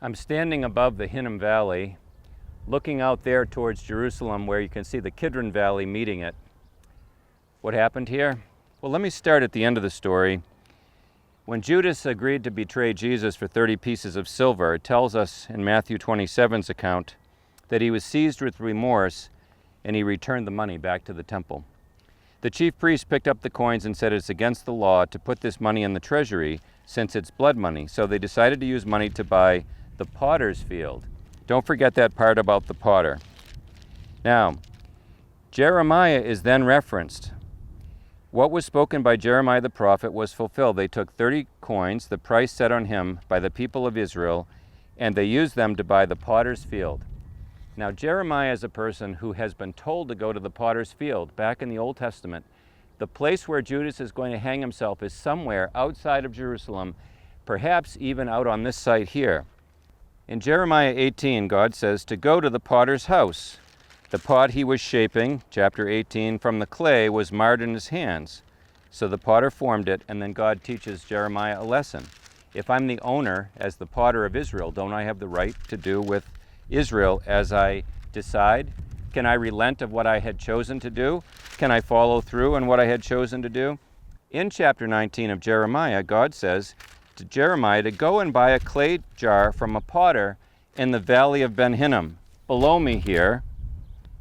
I'm standing above the Hinnom Valley, looking out there towards Jerusalem where you can see the Kidron Valley meeting it. What happened here? Well, let me start at the end of the story. When Judas agreed to betray Jesus for 30 pieces of silver, it tells us in Matthew 27's account that he was seized with remorse and he returned the money back to the temple. The chief priest picked up the coins and said it's against the law to put this money in the treasury since it's blood money. So they decided to use money to buy the potter's field. Don't forget that part about the potter. Now, Jeremiah is then referenced. What was spoken by Jeremiah the prophet was fulfilled. They took 30 coins, the price set on him by the people of Israel, and they used them to buy the potter's field. Now, Jeremiah is a person who has been told to go to the potter's field. Back in the Old Testament, the place where Judas is going to hang himself is somewhere outside of Jerusalem, perhaps even out on this site here. In Jeremiah 18, God says to go to the potter's house. The pot he was shaping, chapter 18, from the clay was marred in his hands. So the potter formed it, and then God teaches Jeremiah a lesson. If I'm the owner as the potter of Israel, don't I have the right to do with Israel as I decide? Can I relent of what I had chosen to do? Can I follow through on what I had chosen to do? In chapter 19 of Jeremiah, God says to Jeremiah to go and buy a clay jar from a potter in the valley of Ben Hinnom, below me here,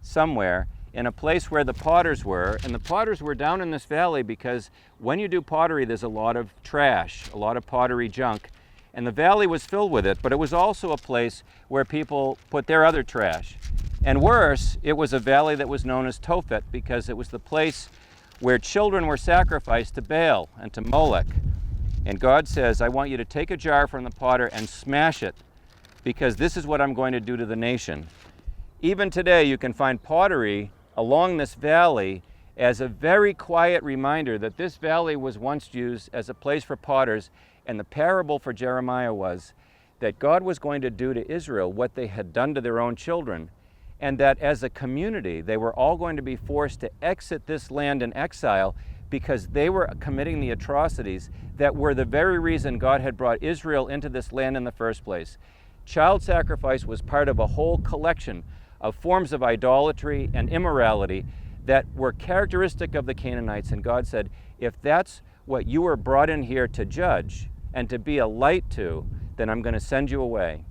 somewhere, in a place where the potters were. And the potters were down in this valley because when you do pottery, there's a lot of trash, a lot of pottery junk. And the valley was filled with it, but it was also a place where people put their other trash. And worse, it was a valley that was known as Tophet because it was the place where children were sacrificed to Baal and to Molech. And God says, I want you to take a jar from the potter and smash it because this is what I'm going to do to the nation. Even today, you can find pottery along this valley as a very quiet reminder that this valley was once used as a place for potters. And the parable for Jeremiah was that God was going to do to Israel what they had done to their own children, and that as a community, they were all going to be forced to exit this land in exile because they were committing the atrocities that were the very reason God had brought Israel into this land in the first place. Child sacrifice was part of a whole collection of forms of idolatry and immorality that were characteristic of the Canaanites. And God said, if that's what you were brought in here to judge and to be a light to, then I'm going to send you away.